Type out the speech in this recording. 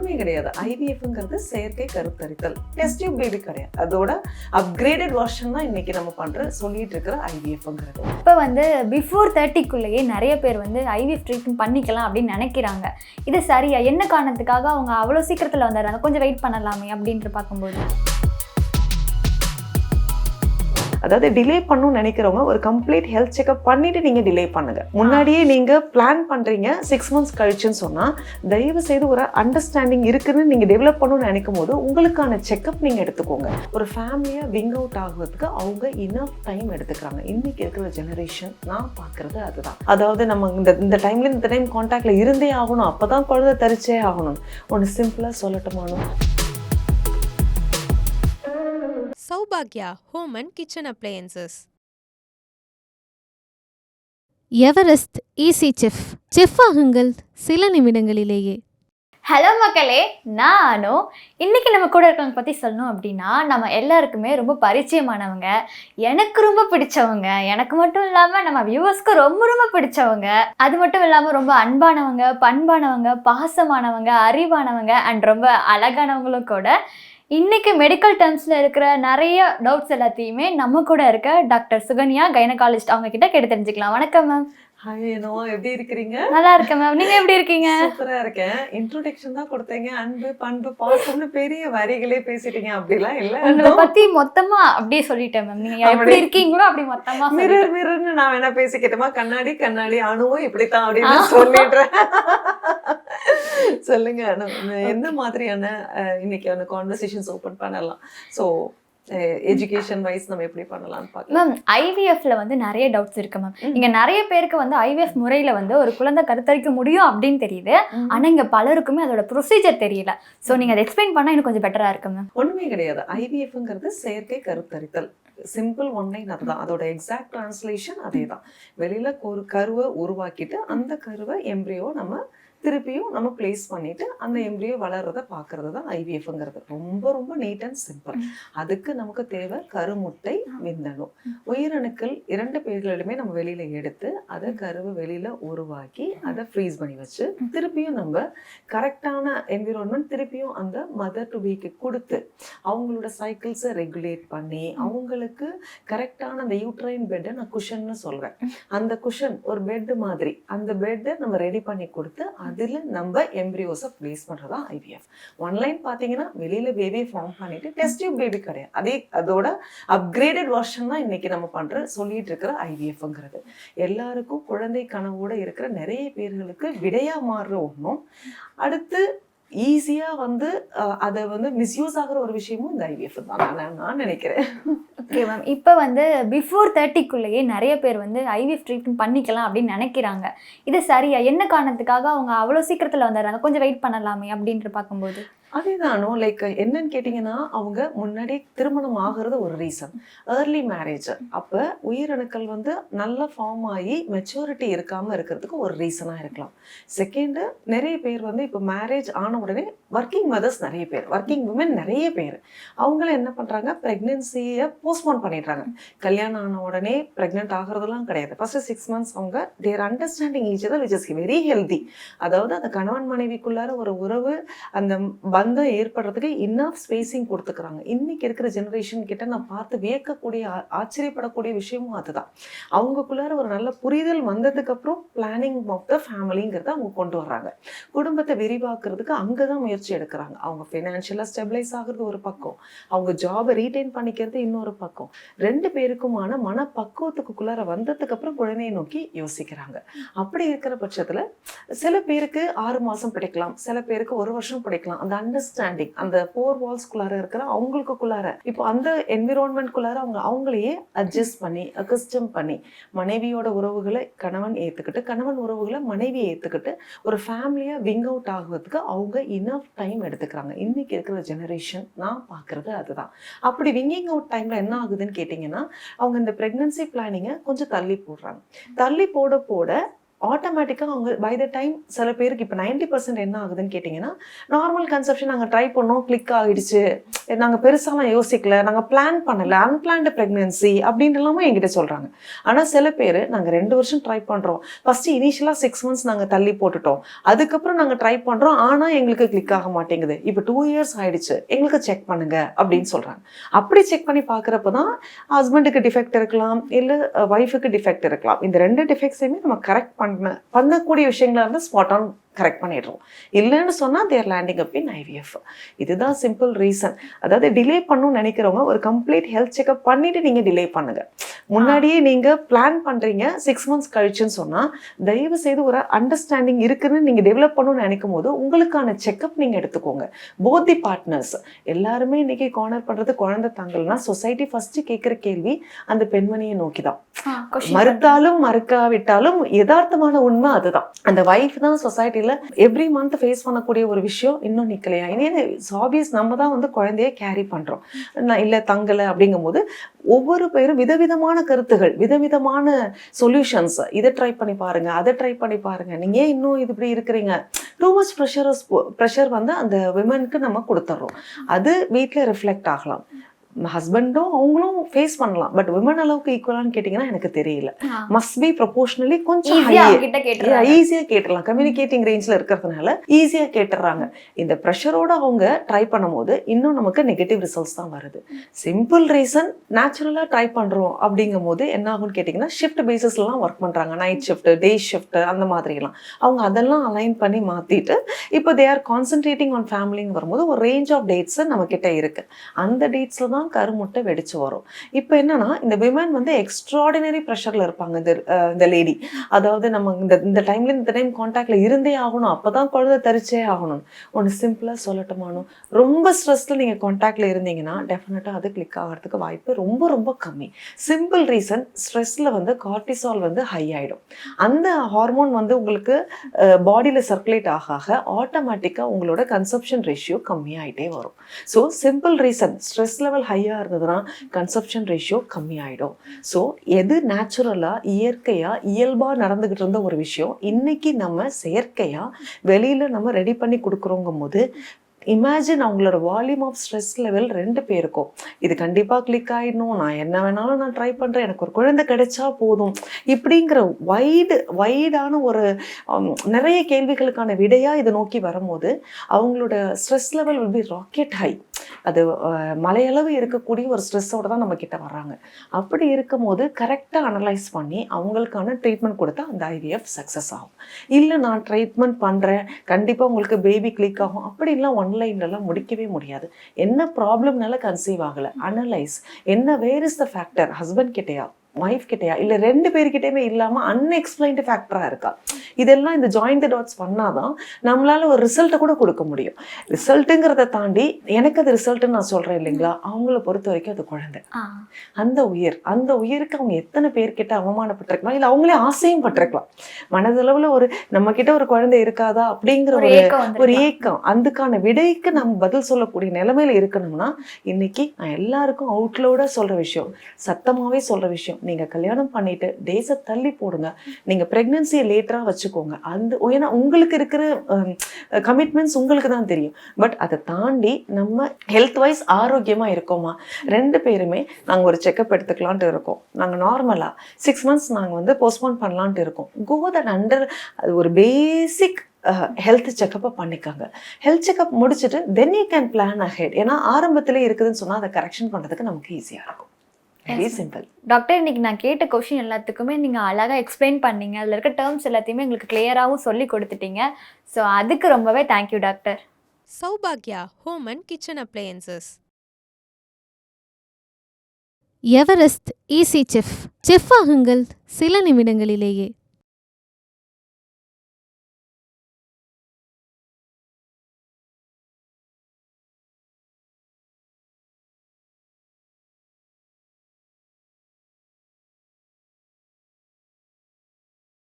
ஒண்ணுமே கிடையாது. ஐவிஎஃப்ங்கிறது செயற்கை கருத்தரித்தல். டெஸ்ட் டியூப் பேபி கிடையாது. அதோட அப்கிரேடட் வெர்ஷன் தான் இன்னைக்கு நம்ம சொல்லிட்டு இருக்கிற ஐவிஎஃப்ங்கிறது. இப்போ பிஃபோர் 30க்குள்ளேயே நிறைய பேர் ஐவிஎஃப் ட்ரீட்மெண்ட் பண்ணிக்கலாம் அப்படின்னு நினைக்கிறாங்க. இது சரியா? என்ன காரணத்துக்காக அவங்க அவ்வளோ சீக்கிரத்தில் வந்துடுறாங்க? கொஞ்சம் வெயிட் பண்ணலாமே அப்படின்ட்டு பார்க்கும்போது, அதாவது டிலே பண்ணணும்னு நினைக்கிறவங்க ஒரு கம்ப்ளீட் ஹெல்த் செக்அப் பண்ணிட்டு நீங்க டிலே பண்ணுங்க. முன்னாடியே நீங்க பிளான் பண்றீங்க 6 months கழிச்சுன்னு சொன்னா தயவு செய்து ஒரு அண்டர்ஸ்டாண்டிங் இருக்குன்னு நீங்க டெவலப் பண்ணணும்னு நினைக்கும் போது உங்களுக்கான செக்அப் நீங்க எடுத்துக்கோங்க. ஒரு ஃபேமிலியா விங் அவுட் ஆகுறதுக்கு அவங்க இனஃப் டைம் எடுத்துக்கிறாங்க. இன்னைக்கு இருக்கிற ஜெனரேஷன் நான் பாக்குறது அதுதான். அதாவது நம்ம இந்த டைம்ல இந்த டைம் கான்டாக்ட்ல இருந்தே ஆகணும், அப்பதான் குழந்தை தரிச்சே ஆகணும். ஒன்னு சிம்பிளா சொல்லட்டுமானோ, சௌபாக்யா home and kitchen appliances. Everest easy chef ஆகுங்கள் சில நிமிடங்களிலேயே. ஹலோ மக்களே, நான் இன்னைக்கு நம்ம கூட இருக்கவங்க பற்றி சொல்லணும் அப்படின்னா, நம்ம எல்லாருக்குமே ரொம்ப பரிச்சயமானவங்க, எனக்கு ரொம்ப பிடிச்சவங்க, எனக்கு மட்டும் இல்லாமல் நம்ம வியூவர்ஸ்க்கு ரொம்ப ரொம்ப பிடிச்சவங்க, அது மட்டும் இல்லாமல் ரொம்ப அன்பானவங்க, பண்பானவங்க, பாசமானவங்க, அறிவானவங்க அண்ட் ரொம்ப அழகானவங்களும் கூட. இன்னைக்கு மெடிக்கல் டேர்ம்ஸில் இருக்கிற நிறைய டவுட்ஸ் எல்லாத்தையுமே நம்ம கூட இருக்க டாக்டர் சுகன்யா கைனகாலஜிஸ்ட் அவங்க கிட்ட கேட்டு தெரிஞ்சுக்கலாம். வணக்கம் மேம். ஹாய், எப்படி இருக்கிறீங்க? நல்லா இருக்கேன் மேம், நீங்க எப்படி இருக்கீங்க? சூப்பரா இருக்கேன். இன்ட்ரோடக்ஷன் தான் கொடுத்தீங்க, அன்பு பண்பு பாசம்னு பெரிய வரிகளே பேசிட்டீங்க. அப்படிலாம் இல்ல, உங்களை பத்தி மொத்தமா அப்படியே சொல்லிட்டேன் மேம். நீங்க எப்படி இருக்கீங்களோ அப்படி மொத்தமா மிரர்னு நான் வேணா பேசிக்கிட்டோமா? கண்ணாடி அணுவும் இப்படித்தான் அப்படின்னு சொல்லிடுறேன். சொல்லுங்க, எந்த மாதிரியான இன்னைக்கான கான்வர்சேஷன்ஸ் ஓபன் பண்ணலாம்? ஸோ எஜுகேஷன் வைஸ் நம்ம எப்படி பண்ணலாம்னு பார்க்கலாம். மேம், ஐவிஎஃப்ல நிறைய டவுட்ஸ் இருக்கு மேம். இங்க நிறைய பேருக்கு ஐவிஎஃப் முறையில ஒரு குழந்தை கருத்தரிக்க முடியும் அப்படின்னு தெரியுது. ஆனா இங்க பலருக்குமே அதோட ப்ரொசீஜர் தெரியல. சோ நீங்க அதை எக்ஸ்பிளைன் பண்ணா இன்னும் கொஞ்சம் பெட்டரா இருக்கு மேம். ஒண்ணுமே கிடையாது. ஐவிஎஃப்ங்கிறது செயற்கை கருத்தரித்தல். சிம்பிள் ஒன்லைன் அதுதான். அதோட எக்ஸாக்ட் டிரான்ஸ்லேஷன் அதே தான். வெளியில ஒரு கருவை உருவாக்கிட்டு அந்த கருவை எம்ப்ரியோ நம்ம திருப்பியும் நம்ம பிளேஸ் பண்ணிட்டு அந்த எம்ப்ரியோ வளர்றத பாக்குறது தான் ஐவிஎஃப்ங்கிறது. ரொம்ப ரொம்ப நீட் அண்ட் சிம்பிள். அதுக்கு நமக்கு தேவை கருமுட்டை, விந்தணு. உயிரணுக்கள் 2 பேர்களிலுமே நம்ம வெளியில எடுத்து அதை கருவை வெளியில உருவாக்கி அதை ஃப்ரீஸ் பண்ணி வச்சு திருப்பியும் நம்ம கரெக்டான என்விரான்மெண்ட் திருப்பியும் அந்த மதர் டு பிக்கு கொடுத்து அவங்களோட சைக்கிள்ஸை ரெகுலேட் பண்ணி அவங்களுக்கு கரெக்டான அந்த யூட்ரைன் பெட்டை நான் குஷன்னு சொல்வேன். அந்த குஷன் ஒரு பெட் மாதிரி, அந்த பெட்டை நம்ம ரெடி பண்ணி கொடுத்து அதில் நம்ம எம்ப்ரியோஸை பிளேஸ் பண்ணுறதா ஐவிஎஃப். ஒன்லைன் பார்த்தீங்கன்னா வெளியில் பேபியை ஃபார்ம் பண்ணிட்டு டெஸ்ட் டியூப் பேபி கிடையாது. அதோட அப்கிரேடட் வெர்ஷன் தான் இன்னைக்கு நம்ம சொல்லிட்டு இருக்கிற ஐவிஎஃப்ங்கிறது. எல்லாருக்கும் குழந்தை கனவோட இருக்கிற நிறைய பேர்களுக்கு விடையா மாறுற ஒன்றும், அடுத்து ஈஸியா அதை மிஸ்யூஸ் ஆகிற ஒரு விஷயமும் இந்த ஐவிஎஃப் தான் நான் நினைக்கிறேன். ஓகே மேம், இப்போ பிஃபோர் 30க்குள்ளேயே நிறைய பேர் ஐவிஎஃப் ட்ரீட்மெண்ட் பண்ணிக்கலாம் அப்படின்னு நினைக்கிறாங்க. இது சரியா? என்ன காரணத்துக்காக அவங்க அவ்வளோ சீக்கிரத்தில் வந்துடுறாங்க? கொஞ்சம் வெயிட் பண்ணலாமே அப்படின்ட்டு பார்க்கும்போது, அதேதானோ லைக் என்னன்னு கேட்டிங்கன்னா, அவங்க முன்னாடி திருமணம் ஆகிறது ஒரு ரீசன், ஏர்லி மேரேஜ். அப்போ உயிரணுக்கள் நல்ல ஃபார்ம் ஆகி மெச்சூரிட்டி இருக்காமல் இருக்கிறதுக்கு ஒரு ரீசனாக இருக்கலாம். செகண்டு, நிறைய பேர் இப்போ மேரேஜ் ஆன உடனே ஒர்க்கிங் மதர்ஸ் நிறைய பேர், ஒர்க்கிங் விமன் நிறைய பேர், அவங்கள என்ன பண்ணுறாங்க, ப்ரெக்னென்சியை போஸ்ட்போன் பண்ணிடுறாங்க. கல்யாணம் ஆன உடனே ப்ரெக்னென்ட் ஆகிறதுலாம் கிடையாது. ஃபர்ஸ்ட் 6 months அவங்க their understanding each other which is very healthy. அதாவது அந்த கணவன் மனைவிக்குள்ளார ஒரு உறவு, அந்த பந்தம் ஏற்படுறதுக்கு இன்னஃப் ஸ்பேசிங் கொடுத்துக்கிறாங்க. இன்னைக்கு இருக்கிற ஜெனரேஷன் கிட்ட நான் பார்த்து வியக்கக்கூடிய ஆச்சரியப்படக்கூடிய விஷயமும் அதுதான். அவங்களுக்குள்ளார ஒரு நல்ல புரிதல் வந்ததுக்கு அப்புறம் பிளானிங் ஆஃப் த ஃபேமிலிங்கிறத அவங்க கொண்டு வர்றாங்க. குடும்பத்தை விரிவாக்குறதுக்கு அங்கதான் முயற்சி எடுக்கிறாங்க. அவங்க ஃபினான்ஷியலா ஸ்டெபிளைஸ் ஆகுறது ஒரு பக்கம், அவங்க ஜாபை ரீடைன் பண்ணிக்கிறது இன்னொரு பக்கம். 2 பேருக்குமான மனப்பக்குவத்துக்குள்ளார வந்ததுக்கு அப்புறம் குழந்தையை நோக்கி யோசிக்கிறாங்க. அப்படி இருக்கிற பட்சத்துல சில பேருக்கு 6 மாசம் பிடிக்கலாம், சில பேருக்கு 1 வருஷம் பிடிக்கலாம். அந்த அண்டர்ஸ்டாண்டிங் அந்த 4 walls-குள்ளார இருக்கிற அவங்களுக்குள்ளார இப்போ அந்த என்விரான்மெண்ட்குள்ளார அவங்களையே அட்ஜஸ்ட் பண்ணி அக்கஸ்டம் பண்ணி மனைவியோட உறவுகளை கணவன் ஏற்றுக்கிட்டு கணவன் உறவுகளை மனைவி ஏற்றுக்கிட்டு ஒரு ஃபேமிலியாக விங் அவுட் ஆகுறதுக்கு அவங்க இனஃப் டைம் எடுத்துக்கிறாங்க. இன்னைக்கு இருக்கிற ஜெனரேஷன் நான் பார்க்குறது அதுதான். அப்படி விங்கிங் அவுட் டைமில் என்ன ஆகுதுன்னு கேட்டிங்கன்னா, அவங்க இந்த ப்ரெக்னன்சி பிளானிங்கை கொஞ்சம் தள்ளி போடுறாங்க. தள்ளி போட ஆட்டோமேட்டிக்காக அவங்க பை த டைம் சில பேருக்கு இப்போ 90% என்ன ஆகுதுன்னு கேட்டிங்கன்னா, நார்மல் கன்செப்ஷன் நாங்கள் ட்ரை பண்ணோம், கிளிக் ஆகிடுச்சு, நாங்கள் பெருசாலாம் யோசிக்கல, நாங்கள் பிளான் பண்ணலை, அன்பிளான்டு ப்ரெக்னென்சி அப்படின்றலாமா என்கிட்ட சொல்கிறாங்க. ஆனால் சில பேர் நாங்கள் 2 வருஷம் ட்ரை பண்ணுறோம், ஃபஸ்ட்டு இனிஷியலாக 6 மந்த்ஸ் நாங்கள் தள்ளி போட்டுட்டோம், அதுக்கப்புறம் நாங்கள் ட்ரை பண்ணுறோம், ஆனால் எங்களுக்கு கிளிக் ஆக மாட்டேங்குது, இப்போ 2 இயர்ஸ் ஆகிடுச்சு, எங்களுக்கு செக் பண்ணுங்க அப்படின்னு சொல்கிறாங்க. அப்படி செக் பண்ணி பார்க்குறப்ப தான் ஹஸ்பண்டுக்கு டிஃபெக்ட் இருக்கலாம், இல்லை ஒய்ஃபுக்கு டிஃபெக்ட் இருக்கலாம். இந்த 2 டிஃபெக்ட்ஸையுமே நம்ம கரெக்ட் பண்ணக்கூடிய விஷயங்களா இருந்தால் ஸ்பாட் ஆன் கரெக்ட் பண்ணிடுறோம். இல்லைன்னு சொன்னால் தேர் லேண்டிங் அப் இன் IVF. இதுதான் சிம்பிள் ரீசன். அதாவது டிலே பண்ணணும்னு நினைக்கிறவங்க ஒரு கம்ப்ளீட் ஹெல்த் செக்அப் பண்ணிட்டு நீங்கள் டிலே பண்ணுங்க. முன்னாடியே நீங்கள் பிளான் பண்ணுறீங்க 6 மந்த்ஸ் கழிச்சுன்னு சொன்னால் தயவு செய்து ஒரு அண்டர்ஸ்டாண்டிங் இருக்குன்னு நீங்கள் டெவலப் பண்ணணும்னு நினைக்கும் போது உங்களுக்கான செக்அப் நீங்கள் எடுத்துக்கோங்க. போத் தி பார்ட்னர்ஸ் எல்லாருமே இன்னைக்கு கார்னர் பண்ணுறது குழந்தை தாங்கல்னா சொசைட்டி ஃபர்ஸ்ட் கேட்குற கேள்வி அந்த பெண்மணியை நோக்கி தான். மறுத்தாலும் மறுக்காவிட்டாலும் யதார்த்தமான உண்மை அதுதான். அந்த வைஃப் தான் சொசைட்டில எவ்ரி மந்த் ஃபேஸ் பண்ணக்கூடிய ஒரு விஷயம் இன்னும் நிக்கலையா, இனி ஆப்வியஸ் நம்ம தான் வந்து குழந்தைய கேரி பண்றோம், இல்ல தங்கல அப்படிங்கும் போது ஒவ்வொரு பேரும் விதவிதமான கருத்துகள், விதவிதமான சொல்யூஷன்ஸ், இதை ட்ரை பண்ணி பாருங்க, அதை ட்ரை பண்ணி பாருங்க, நீங்க ஏன் இன்னும் இது இப்படி இருக்கிறீங்க, டூ மச் ப்ரெஷர் வந்து அந்த விமனுக்கு நம்ம கொடுத்துட்றோம். அது வீட்டில் ரிஃப்ளெக்ட் ஆகலாம். ஹஸ்பண்டும் அவங்களும் ஃபேஸ் பண்ணலாம், பட் விமன் அளவுக்கு ஈக்குவலான்னு கேட்டிங்கன்னா எனக்கு தெரியல. மஸ்ட் பி ப்ரொபோஷனலி கொஞ்சம் ஈஸியாக கேட்டுடலாம். கம்யூனிகேட்டிங் ரேஞ்சில் இருக்கிறதுனால ஈஸியாக கேட்டுடுறாங்க. இந்த ப்ரெஷரோட அவங்க ட்ரை பண்ணும்போது இன்னும் நமக்கு நெகட்டிவ் ரிசல்ட்ஸ் தான் வருது. சிம்பிள் ரீசன், நேச்சுரலாக ட்ரை பண்ணுறோம் அப்படிங்கும் போது என்ன ஆகும்னு கேட்டிங்கன்னா ஷிஃப்ட் பேசிஸ்லாம் ஒர்க் பண்ணுறாங்க, நைட் ஷிஃப்ட், டே ஷிஃப்ட், அந்த மாதிரிலாம் அவங்க அதெல்லாம் அலைன் பண்ணி மாற்றிட்டு இப்போ தே ஆர் கான்சென்ட்ரேட்டிங் ஆன் ஃபேமிலின்னு வரும்போது ஒரு ரேஞ்ச் ஆஃப் டேட்ஸ் நம்ம கிட்ட இருக்கு. அந்த டேட்ஸில் தான் கருமுட்டை வெடிச்சு வரும். இப்போ என்னன்னா இந்த விமன் வந்து எக்ஸ்ட்ராடினரி ப்ரெஷர்ல இருப்பாங்க. இந்த லேடி, அதாவது நம்ம இந்த டைம்ல இந்த டைம் கான்டாக்ட்ல இருந்தே ஆகணும், அப்பதான் குழந்தை தரிச்சே ஆகணும். ஒன்று சிம்பிளா சொல்லட்டுமானோ, ரொம்ப ஸ்ட்ரெஸ்ல நீங்க கான்டாக்ட்ல இருந்தீங்கன்னா டெஃபினட்டா அது கிளிக் ஆகிறதுக்கு வாய்ப்பு ரொம்ப ரொம்ப கம்மி. சிம்பிள் ரீசன், ஸ்ட்ரெஸ்ல வந்து கார்டிசால் வந்து ஹை ஆயிடும். அந்த ஹார்மோன் வந்து உங்களுக்கு பாடியில சர்க்குலேட் ஆக ஆட்டோமேட்டிக்கா உங்களோட கன்சப்ஷன் ரேஷியோ கம்மியாயிட்டே வரும். So simple reason, stress level ஹையாக இருந்ததுன்னா கன்சப்ஷன் ரேஷியோ கம்மியாயிடும். ஸோ எது நேச்சுரலாக இயற்கையாக இயல்பாக நடந்துக்கிட்டு இருந்த ஒரு விஷயம் இன்னைக்கு நம்ம செயற்கையாக வெளியில் நம்ம ரெடி பண்ணி கொடுக்குறோங்கும் போது இமேஜின் அவங்களோட வால்யூம் ஆஃப் ஸ்ட்ரெஸ் லெவல் 2 பேருக்கும் இது கண்டிப்பாக கிளிக் ஆகிடணும், நான் என்ன வேணாலும் நான் ட்ரை பண்ணுறேன், எனக்கு ஒரு குழந்தை கிடைச்சா போதும் இப்படிங்கிற வைடான ஒரு நிறைய கேள்விகளுக்கான விடையாக இதை நோக்கி வரும்போது அவங்களோட stress level will be rocket high. அது மலையளவு இருக்கக்கூடிய ஒரு ஸ்ட்ரெஸ்ஸோடு தான் நம்ம கிட்ட வர்றாங்க. அப்படி இருக்கும் போது கரெக்டாக அனலைஸ் பண்ணி அவங்களுக்கான ட்ரீட்மெண்ட் கொடுத்தா அந்த IVF சக்ஸஸ் ஆகும். இல்லை நான் ட்ரீட்மெண்ட் பண்ணுறேன் கண்டிப்பாக உங்களுக்கு பேபி கிளிக் ஆகும் அப்படின்லாம் ஒன்லைன்லாம் முடிக்கவே முடியாது. என்ன ப்ராப்ளம்னால கன்சீவ் ஆகலை, அனலைஸ் என்ன, where is the factor, husband கிட்டையா ஒய்ஃப் கிட்டையா இல்லை 2 பேர்கிட்டயுமே இல்லாமல் அன்எக்ஸ்பிளைன்டு ஃபேக்டராக இருக்கா, இதெல்லாம் இந்த ஜாயின் த டாட்ஸ் பண்ணாதான் நம்மளால ஒரு ரிசல்ட்டை கூட கொடுக்க முடியும். ரிசல்ட்டுங்கிறத தாண்டி எனக்கு அது ரிசல்ட்டுன்னு நான் சொல்கிறேன் இல்லைங்களா, அவங்கள பொறுத்த வரைக்கும் அது குழந்தை, அந்த உயிருக்கு அவங்க எத்தனை பேர்கிட்ட அவமானப்பட்டிருக்கலாம், இல்லை அவங்களே ஆசையும் பட்டிருக்கலாம். மனதளவில் ஒரு நம்ம கிட்ட ஒரு குழந்தை இருக்காதா அப்படிங்கிற ஒரு ஏக்கம், அதுக்கான விடைக்கு நம்ம பதில் சொல்லக்கூடிய நிலைமையில இருக்கணும்னா இன்னைக்கு நான் எல்லாருக்கும் அவுட்லோட சொல்கிற விஷயம், சத்தமாகவே சொல்கிற விஷயம், நீங்கள் கல்யாணம் பண்ணிட்டு டேஸை தள்ளி போடுங்க, நீங்கள் ப்ரெக்னன்சியை லேட்டராக வச்சுக்கோங்க. ஏன்னா உங்களுக்கு இருக்கிற கமிட்மெண்ட்ஸ் உங்களுக்கு தான் தெரியும். பட் அதை தாண்டி நம்ம ஹெல்த் வைஸ் ஆரோக்கியமாக இருக்கோமா, 2 பேருமே நாங்கள் ஒரு செக்அப் எடுத்துக்கலான்ட்டு இருக்கோம், நாங்கள் நார்மலாக 6 மந்த்ஸ் நாங்கள் வந்து போஸ்ட்போன் பண்ணலான்ட்டு இருக்கோம். கோ தட் அண்டர் ஒரு பேசிக் ஹெல்த் செக்கப்பை பண்ணிக்காங்க. ஹெல்த் செக்அப் முடிச்சுட்டு then you can plan ahead. ஏன்னா ஆரம்பத்திலே இருக்குதுன்னு சொன்னால் அதை கரெக்ஷன் பண்ணுறதுக்கு நமக்கு ஈஸியாக இருக்கும். Very simple. டாக்டர், இன்னைக்கு நான் கேட்ட கொஸ்டின் எல்லாத்துக்குமே நீங்கள் அழகாக எக்ஸ்பிளைன் பண்ணீங்க. அதில் இருக்க டேர்ம்ஸ் எல்லாத்தையுமே எங்களுக்கு கிளியராகவும் சொல்லி கொடுத்துட்டீங்க. ஸோ அதுக்கு ரொம்பவே தேங்க்யூ டாக்டர். சௌபாக்யா home and kitchen appliances. Everest easy chef. Chef ஆகுங்கள் சில நிமிடங்களிலேயே.